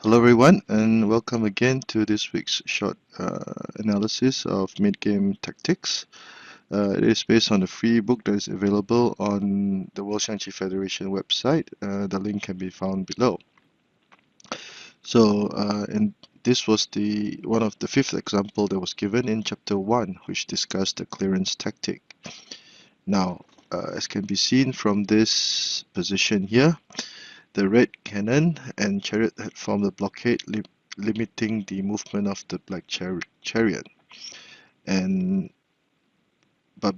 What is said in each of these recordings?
Hello everyone, and welcome again to this week's short analysis of mid-game tactics. It is based on a free book that is available on the World Xiangqi Federation website. The link can be found below. So, and this was the one of the fifth example that was given in chapter 1, which discussed the clearance tactic. Now, as can be seen from this position here, the red cannon and chariot had formed a blockade limiting the movement of the black chariot. But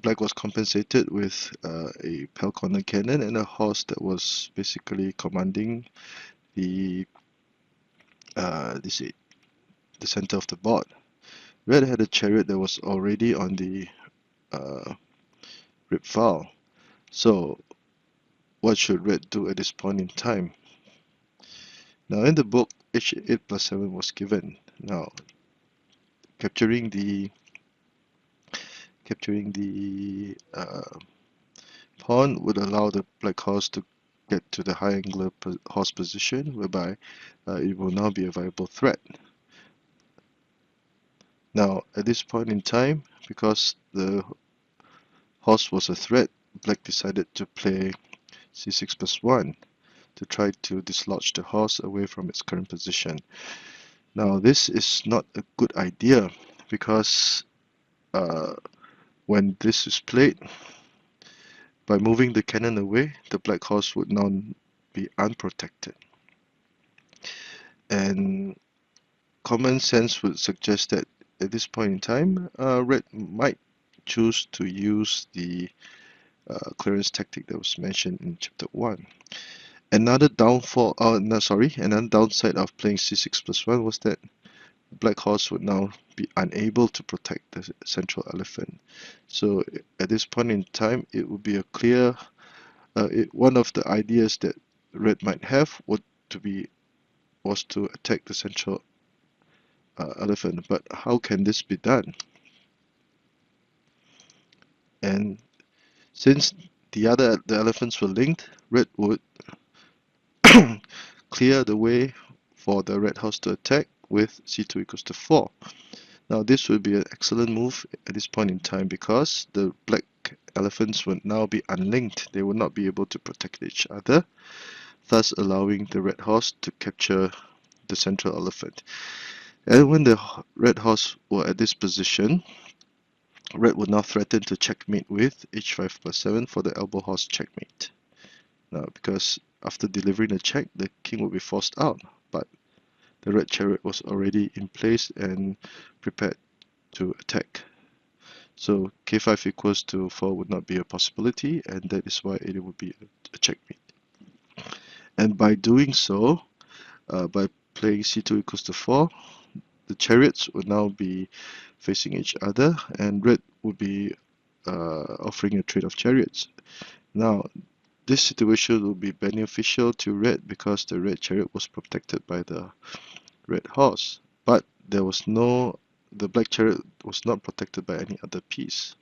black was compensated with a pale corner cannon and a horse that was basically commanding the the center of the board. Red had a chariot that was already on the rib file. So what should red do at this point in time? Now in the book, h8 plus 7 was given. Now capturing the pawn would allow the black horse to get to the high angular horse position, whereby it will now be a viable threat. Now at this point in time, because the horse was a threat, black decided to play c6 plus 1 to try to dislodge the horse away from its current position. Now this is not a good idea because when this is played, by moving the cannon away, the black horse would now be unprotected. And common sense would suggest that at this point in time, red might choose to use the clearance tactic that was mentioned in chapter 1. Another downside of playing c6 plus 1 was that black horse would now be unable to protect the central elephant. So at this point in time, it would be a clear one of the ideas that red might have was to attack the central elephant. But how can this be done? And since the elephants were linked, red would clear the way for the red horse to attack with c2 equals to 4. Now this would be an excellent move at this point in time because the black elephants would now be unlinked. They would not be able to protect each other, thus allowing the red horse to capture the central elephant. And when the red horse were at this position, red would now threaten to checkmate with h5 plus 7 for the elbow horse checkmate. Now, because after delivering the check, the king would be forced out, but the red chariot was already in place and prepared to attack. So k5 equals to 4 would not be a possibility, and that is why it would be a checkmate. And by doing so, by playing c2 equals to 4, the chariots would now be facing each other, and red would be offering a trade of chariots. Now, this situation will be beneficial to red because the red chariot was protected by the red horse, but the black chariot was not protected by any other piece.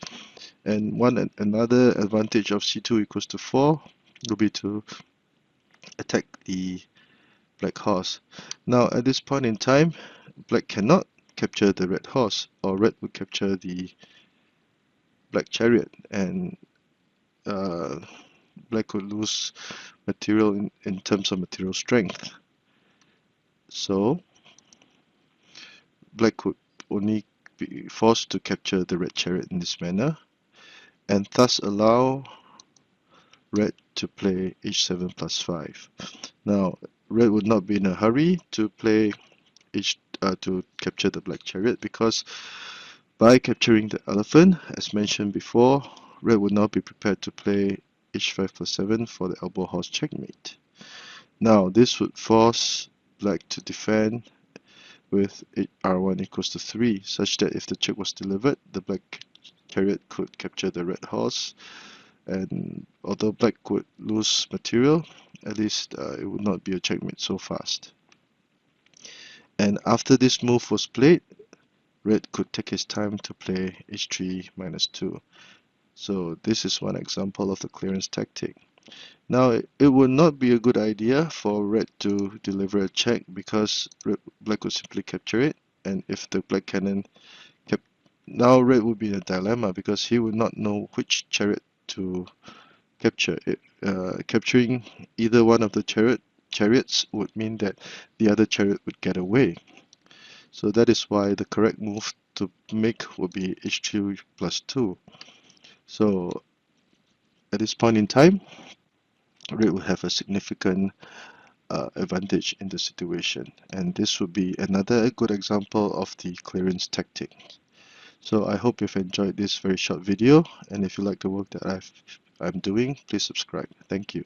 And another advantage of c2 equals to 4 will be to attack the black horse. Now at this point in time, black cannot capture the red horse, or red would capture the black chariot, and black could lose material in terms of material strength. So black could only be forced to capture the red chariot in this manner, and thus allow red to play h7 plus 5. Now red would not be in a hurry to play to capture the black chariot, because by capturing the elephant, as mentioned before, red would now be prepared to play h5 plus 7 for the elbow horse checkmate. Now this would force black to defend with r1 equals to 3, such that if the check was delivered, the black chariot could capture the red horse, and although black could lose material, at least it would not be a checkmate so fast. And after this move was played, red could take his time to play h3 minus 2. So this is one example of the clearance tactic. Now, it would not be a good idea for red to deliver a check because black would simply capture it, and if the black cannon kept, now red would be in a dilemma because he would not know which chariot to capture. Capturing either one of the chariots would mean that the other chariot would get away. So that is why the correct move to make would be h2 plus 2. So at this point in time, red will have a significant advantage in the situation, and this would be another good example of the clearance tactic. So I hope you've enjoyed this very short video, and if you like the work that I'm doing, please subscribe. Thank you.